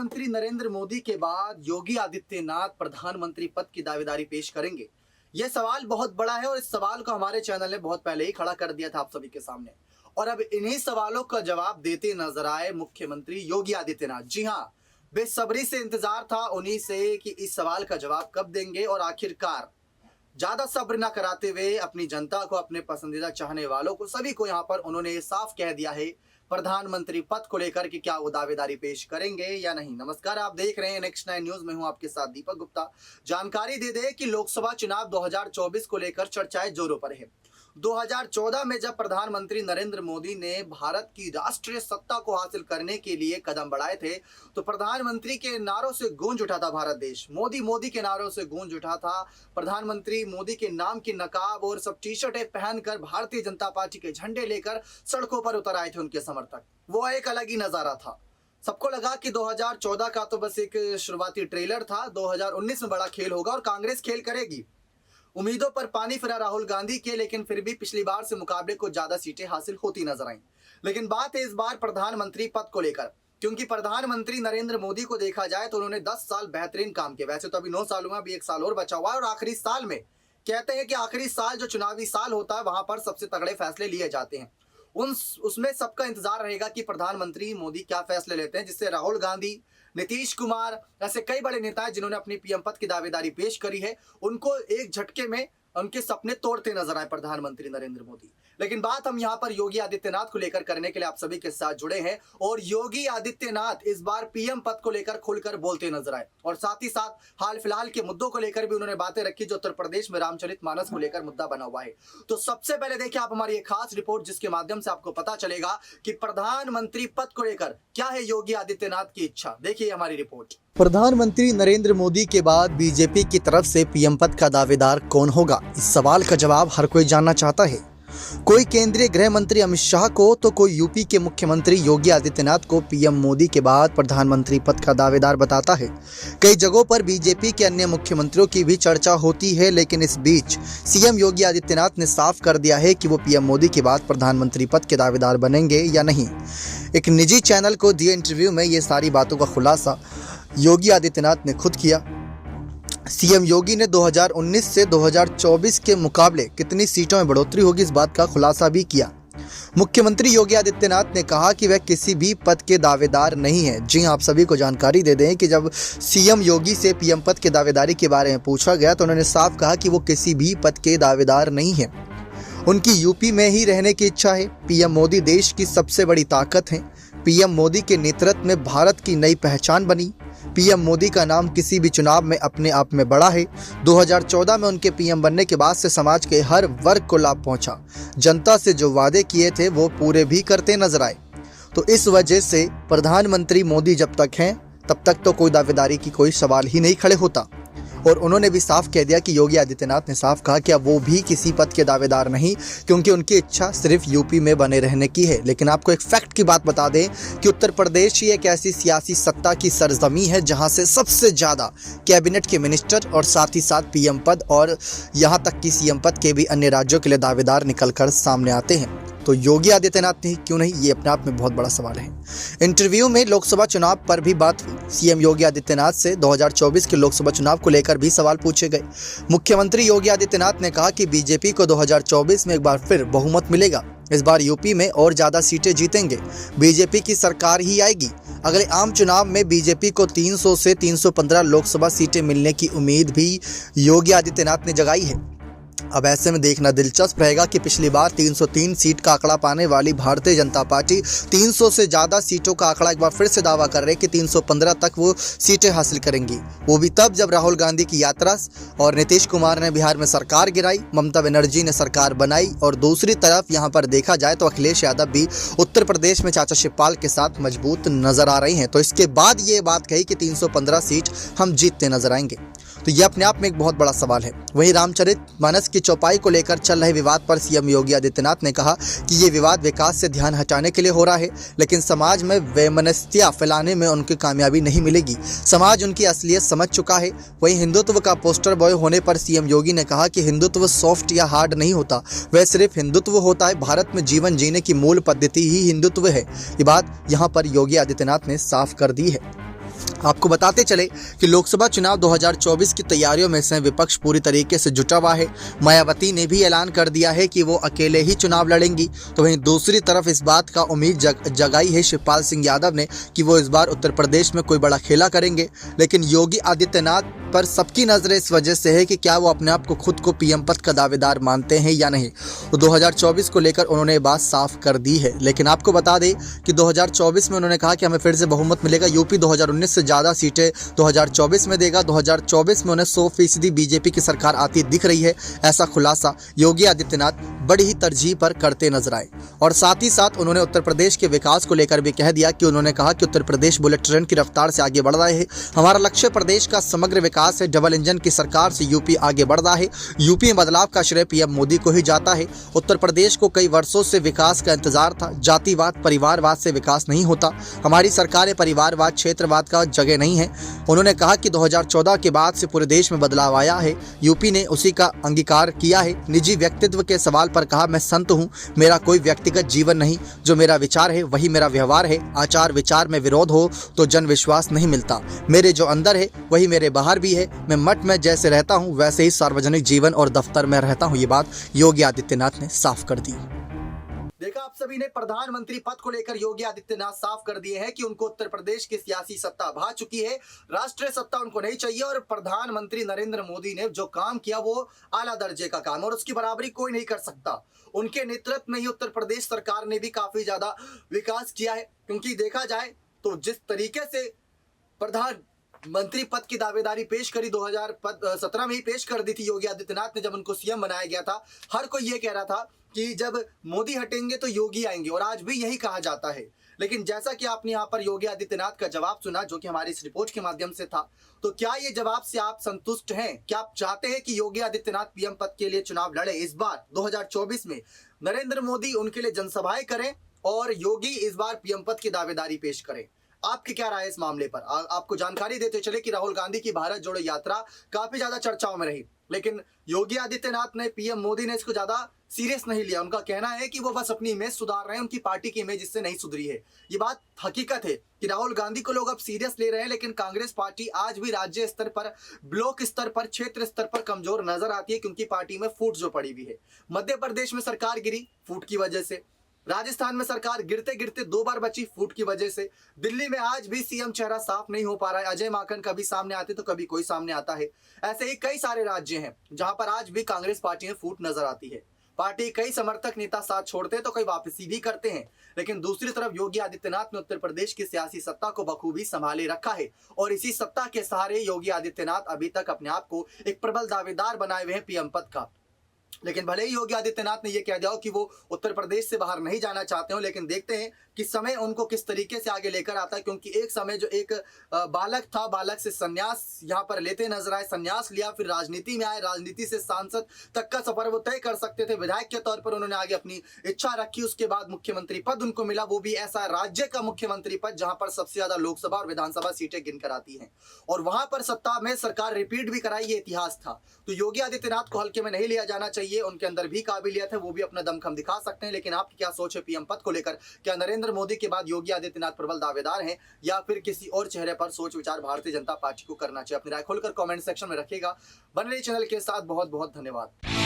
प्रधानमंत्री नरेंद्र मोदी के बाद योगी आदित्यनाथ प्रधानमंत्री पद की दावेदारी पेश करेंगे। यह सवाल बहुत बड़ा है और इस सवाल को हमारे चैनल ने बहुत पहले ही खड़ा कर दिया था आप सभी के सामने। और अब इन्हीं सवालों का जवाब देते नजर आए मुख्यमंत्री योगी आदित्यनाथ। जी हाँ, बेसब्री से इंतजार था उन्हीं से कि इस सवाल का जवाब कब देंगे। और आखिरकार ज्यादा सब्र न कराते हुए अपनी जनता को, अपने पसंदीदा चाहने वालों को, सभी को यहाँ पर उन्होंने साफ कह दिया है प्रधानमंत्री पद को लेकर कि क्या वो दावेदारी पेश करेंगे या नहीं। नमस्कार, आप देख रहे हैं नेक्स्ट 9 न्यूज में हूं आपके साथ दीपक गुप्ता। जानकारी दे दे कि लोकसभा चुनाव 2024 को लेकर चर्चाएं जोरों पर है। 2014 में जब प्रधानमंत्री नरेंद्र मोदी ने भारत की राष्ट्रीय सत्ता को हासिल करने के लिए कदम बढ़ाए थे तो प्रधानमंत्री के नारों से गूंज उठा था भारत देश। मोदी मोदी के नारों से गूंज उठा था। प्रधानमंत्री मोदी के नाम की नकाब और सब टी शर्टें पहनकर भारतीय जनता पार्टी के झंडे लेकर सड़कों पर उतर आए थे उनके समर्थक। वो एक अलग ही नजारा था। सबको लगा कि 2014 का तो बस एक शुरुआती ट्रेलर था, 2019 में बड़ा खेल होगा और कांग्रेस खेल करेगी। उम्मीदों पर पानी फिरा राहुल गांधी के, लेकिन फिर भी पिछली बार से मुकाबले को ज्यादा सीटें हासिल होती नजर आईं। लेकिन बात है इस बार प्रधानमंत्री पद को लेकर, क्योंकि प्रधानमंत्री नरेंद्र मोदी को देखा जाए तो उन्होंने 10 साल बेहतरीन काम किए। वैसे तो अभी 9 साल हुआ, अभी 1 साल और बचा हुआ है। और आखिरी साल में कहते हैं कि आखिरी साल जो चुनावी साल होता है वहां पर सबसे तगड़े फैसले लिए जाते हैं। उसमें सबका इंतजार रहेगा कि प्रधानमंत्री मोदी क्या फैसले लेते हैं, जिससे राहुल गांधी, नीतीश कुमार, ऐसे कई बड़े नेता हैं जिन्होंने अपनी पीएम पद की दावेदारी पेश करी है, उनको एक झटके में उनके सपने तोड़ते नजर आए प्रधानमंत्री नरेंद्र मोदी। लेकिन बात हम यहाँ पर योगी आदित्यनाथ को लेकर करने के लिए आप सभी के साथ जुड़े हैं और योगी आदित्यनाथ इस बार पीएम पद को लेकर खुलकर बोलते नजर आए और साथ ही साथ हाल फिलहाल के मुद्दों को लेकर भी उन्होंने बातें रखी जो उत्तर प्रदेश में रामचरितमानस को लेकर मुद्दा बना हुआ है। तो सबसे पहले देखिए आप हमारी एक खास रिपोर्ट जिसके माध्यम से आपको पता चलेगा कि प्रधानमंत्री पद को लेकर क्या है योगी आदित्यनाथ की इच्छा। देखिए हमारी रिपोर्ट। प्रधानमंत्री नरेंद्र मोदी के बाद बीजेपी की तरफ से पीएम पद का दावेदार कौन होगा, इस सवाल का जवाब हर कोई जानना चाहता है। कोई केंद्रीय गृह मंत्री अमित शाह को तो कोई यूपी के मुख्यमंत्री योगी आदित्यनाथ को पीएम मोदी के बाद प्रधानमंत्री पद का दावेदार बताता है। कई जगहों पर बीजेपी के अन्य मुख्यमंत्रियों की भी चर्चा होती है, लेकिन इस बीच सीएम योगी आदित्यनाथ ने साफ कर दिया है कि वो पीएम मोदी के बाद प्रधानमंत्री पद के दावेदार बनेंगे या नहीं। एक निजी चैनल को दिए इंटरव्यू में ये सारी बातों का खुलासा योगी आदित्यनाथ ने खुद किया। सीएम योगी ने 2019 से 2024 के मुकाबले कितनी सीटों में बढ़ोतरी होगी इस बात का खुलासा भी किया। मुख्यमंत्री योगी आदित्यनाथ ने कहा कि वह किसी भी पद के दावेदार नहीं है। जी आप सभी को जानकारी दे दें कि जब सीएम योगी से पीएम पद के दावेदारी के बारे में पूछा गया तो उन्होंने साफ कहा कि वो किसी भी पद के दावेदार नहीं है। उनकी यूपी में ही रहने की इच्छा है। पीएम मोदी देश की सबसे बड़ी ताकत हैं। पीएम मोदी के नेतृत्व में भारत की नई पहचान बनी। पीएम मोदी का नाम किसी भी चुनाव में अपने आप में बड़ा है। 2014 में उनके पीएम बनने के बाद से समाज के हर वर्ग को लाभ पहुंचा। जनता से जो वादे किए थे वो पूरे भी करते नजर आए। तो इस वजह से प्रधानमंत्री मोदी जब तक हैं तब तक तो कोई दावेदारी की कोई सवाल ही नहीं खड़े होता। और उन्होंने भी साफ कह दिया कि योगी आदित्यनाथ ने साफ कहा कि अब वो भी किसी पद के दावेदार नहीं, क्योंकि उनकी इच्छा सिर्फ यूपी में बने रहने की है। लेकिन आपको एक फैक्ट की बात बता दें कि उत्तर प्रदेश ही एक ऐसी सियासी सत्ता की सरजमी है जहां से सबसे ज़्यादा कैबिनेट के मिनिस्टर और साथ ही साथ पीएम पद और यहाँ तक कि सीएम पद के भी अन्य राज्यों के लिए दावेदार निकल कर सामने आते हैं। तो योगी आदित्यनाथ नहीं, क्यों नहीं, ये अपने आप में बहुत बड़ा सवाल है। इंटरव्यू में लोकसभा चुनाव पर भी बात हुई। सीएम योगी आदित्यनाथ से 2024 के लोकसभा चुनाव को लेकर भी सवाल पूछे गए। मुख्यमंत्री योगी आदित्यनाथ ने कहा कि बीजेपी को 2024 में एक बार फिर बहुमत मिलेगा। इस बार यूपी में और ज़्यादा सीटें जीतेंगे। बीजेपी की सरकार ही आएगी। अगले आम चुनाव में बीजेपी को 300 से 315 लोकसभा सीटें मिलने की उम्मीद भी योगी आदित्यनाथ ने जगाई है। अब ऐसे में देखना दिलचस्प रहेगा कि पिछली बार 303 सीट का आंकड़ा पाने वाली भारतीय जनता पार्टी 300 से ज़्यादा सीटों का आंकड़ा एक बार फिर से दावा कर रहे कि 315 तक वो सीटें हासिल करेंगी। वो भी तब जब राहुल गांधी की यात्रा और नीतीश कुमार ने बिहार में सरकार गिराई, ममता बनर्जी ने सरकार बनाई और दूसरी तरफ यहाँ पर देखा जाए तो अखिलेश यादव भी उत्तर प्रदेश में चाचा शिवपाल के साथ मजबूत नजर आ रही हैं। तो इसके बाद ये बात कही कि 315 सीट हम जीतते नजर आएंगे। तो ये अपने आप में एक बहुत बड़ा सवाल है। वहीं रामचरितमानस की चौपाई को लेकर चल रहे विवाद पर सीएम योगी आदित्यनाथ ने कहा कि ये विवाद विकास से ध्यान हटाने के लिए हो रहा है, लेकिन समाज में वैमनस्यता फैलाने में उनकी कामयाबी नहीं मिलेगी। समाज उनकी असलियत समझ चुका है। वहीं हिंदुत्व का पोस्टर बॉय होने पर सीएम योगी ने कहा कि हिंदुत्व सॉफ्ट या हार्ड नहीं होता, वह सिर्फ हिंदुत्व होता है। भारत में जीवन जीने की मूल पद्धति ही हिंदुत्व है। ये बात यहाँ पर योगी आदित्यनाथ ने साफ कर दी है। आपको बताते चले कि लोकसभा चुनाव 2024 की तैयारियों में से विपक्ष पूरी तरीके से जुटा हुआ है। मायावती ने भी ऐलान कर दिया है कि वो अकेले ही चुनाव लड़ेंगी। तो वहीं दूसरी तरफ इस बात का उम्मीद जगाई है शिवपाल सिंह यादव ने कि वो इस बार उत्तर प्रदेश में कोई बड़ा खेला करेंगे। लेकिन योगी आदित्यनाथ पर सबकी नजरें इस वजह से है कि क्या वो अपने आप को खुद को पीएम पद का दावेदार मानते हैं या नहीं। तो 2024 को लेकर उन्होंने बात साफ कर दी है। लेकिन आपको बता दें कि 2024 में उन्होंने कहा कि हमें फिर से बहुमत मिलेगा। यूपी 2019 से ज़्यादा सीटें 2024 में देगा। 2024 में उन्हें 100% बीजेपी की सरकार आती दिख रही है। ऐसा खुलासा योगी आदित्यनाथ बड़ी ही तरजीह पर करते नजर आए। और साथ ही साथ उन्होंने उत्तर प्रदेश के विकास को लेकर भी कह दिया कि उन्होंने कहा कि उत्तर प्रदेश बुलेट ट्रेन की रफ्तार से आगे बढ़ रहा है। हमारा लक्ष्य प्रदेश का समग्र विकास है। डबल इंजन की सरकार से यूपी आगे बढ़ रहा है। यूपी में बदलाव का श्रेय पीएम मोदी को ही जाता है। उत्तर प्रदेश को कई वर्षों से विकास का इंतजार था। जातिवाद परिवारवाद से विकास नहीं होता। हमारी सरकारें परिवारवाद क्षेत्रवाद का जगह नहीं है। उन्होंने कहा कि 2014 के बाद से पूरे देश में बदलाव आया है। यूपी ने उसी का अंगीकार किया है। निजी व्यक्तित्व के सवाल पर कहा, मैं संत हूँ, मेरा कोई व्यक्तिगत जीवन नहीं, जो मेरा विचार है वही मेरा व्यवहार है। आचार विचार में विरोध हो तो जन विश्वास नहीं मिलता। मेरे जो अंदर है वही मेरे बाहर भी है। मैं मठ में जैसे रहता हूँ वैसे ही सार्वजनिक जीवन और दफ्तर में रहता हूँ। ये बात योगी आदित्यनाथ ने साफ कर दी। देखा आप सभी ने, प्रधानमंत्री पद को लेकर योगी आदित्यनाथ साफ कर दिए हैं कि उनको उत्तर प्रदेश की सियासी सत्ता भा चुकी है। राष्ट्रीय सत्ता उनको नहीं चाहिए और प्रधानमंत्री नरेंद्र मोदी ने जो काम किया वो आला दर्जे का काम और उसकी बराबरी कोई नहीं कर सकता। उनके नेतृत्व में ही उत्तर प्रदेश सरकार ने भी काफी ज्यादा विकास किया है। क्योंकि देखा जाए तो जिस तरीके से प्रधानमंत्री पद की दावेदारी पेश करी 2017 में ही पेश कर दी थी योगी आदित्यनाथ ने, जब उनको सीएम बनाया गया था। हर कोई ये कह रहा था कि जब मोदी हटेंगे तो योगी आएंगे और आज भी यही कहा जाता है। लेकिन जैसा कि आपने यहाँ पर योगी आदित्यनाथ का जवाब सुना जो कि हमारी इस रिपोर्ट के माध्यम से था, तो क्या ये जवाब से आप संतुष्ट हैं? क्या आप चाहते हैं कि योगी आदित्यनाथ पीएम पद के लिए चुनाव लड़े इस बार 2024 में? नरेंद्र मोदी उनके लिए जनसभाएं करें और योगी इस बार पीएम पद की दावेदारी पेश करें। आपकी क्या राय है इस मामले पर? आपको जानकारी देते चले कि राहुल गांधी की भारत जोड़ो यात्रा काफी ज्यादा चर्चाओं में रही, लेकिन योगी आदित्यनाथ ने, पीएम मोदी ने इसको ज्यादा सीरियस नहीं लिया। उनका कहना है कि वो बस अपनी इमेज सुधार रहे हैं, उनकी पार्टी की इमेज इससे नहीं सुधरी है। ये बात हकीकत है कि राहुल गांधी को लोग अब सीरियस ले रहे हैं, लेकिन कांग्रेस पार्टी आज भी राज्य स्तर पर, ब्लॉक स्तर पर, क्षेत्र स्तर पर कमजोर नजर आती है क्योंकि पार्टी में फूट जो पड़ी हुई है। मध्य प्रदेश में सरकार गिरी फूट की वजह से। राजस्थान में सरकार गिरते गिरते 2 बार बची फूट की वजह से। दिल्ली में आज भी सीएम चेहरा साफ नहीं हो पा रहा है। अजय माकन कभी सामने आते तो कभी कोई सामने आता है। ऐसे ही कई सारे राज्य हैं जहां पर आज भी कांग्रेस पार्टी में फूट नजर आती है। पार्टी कई समर्थक नेता साथ छोड़ते हैं तो कई वापसी भी करते हैं। लेकिन दूसरी तरफ योगी आदित्यनाथ ने उत्तर प्रदेश की सियासी सत्ता को बखूबी संभाले रखा है और इसी सत्ता के सहारे योगी आदित्यनाथ अभी तक अपने आप को एक प्रबल दावेदार बनाए हुए हैं पीएम पद का। लेकिन भले ही योगी आदित्यनाथ ने यह कह दिया हो कि वो उत्तर प्रदेश से बाहर नहीं जाना चाहते हो, लेकिन देखते हैं कि समय उनको किस तरीके से आगे लेकर आता है। क्योंकि एक समय जो एक बालक था, बालक से संन्यास यहाँ पर लेते नजर आए, संन्यास लिया, फिर राजनीति में आए, राजनीति से सांसद तक का सफर वो तय कर सकते थे। विधायक के तौर पर उन्होंने आगे अपनी इच्छा रखी। उसके बाद मुख्यमंत्री पद उनको मिला, वो भी ऐसा राज्य का मुख्यमंत्री पद जहां पर सबसे ज्यादा लोकसभा और विधानसभा सीटें गिनकर आती हैं और वहां पर सत्ता में सरकार रिपीट भी कराई, ये इतिहास था। तो योगी आदित्यनाथ को हल्के में नहीं लिया जाना चाहिए। उनके अंदर भी काबिलियत है, वो भी अपना दमखम दिखा सकते हैं। लेकिन आपकी क्या सोच है पीएम पद को लेकर? क्या नरेंद्र मोदी के बाद योगी आदित्यनाथ प्रबल दावेदार हैं या फिर किसी और चेहरे पर सोच विचार भारतीय जनता पार्टी को करना चाहिए? अपनी राय खोलकर कमेंट सेक्शन में रखिएगा। बने रहिए चैनल के साथ। बहुत बहुत धन्यवाद।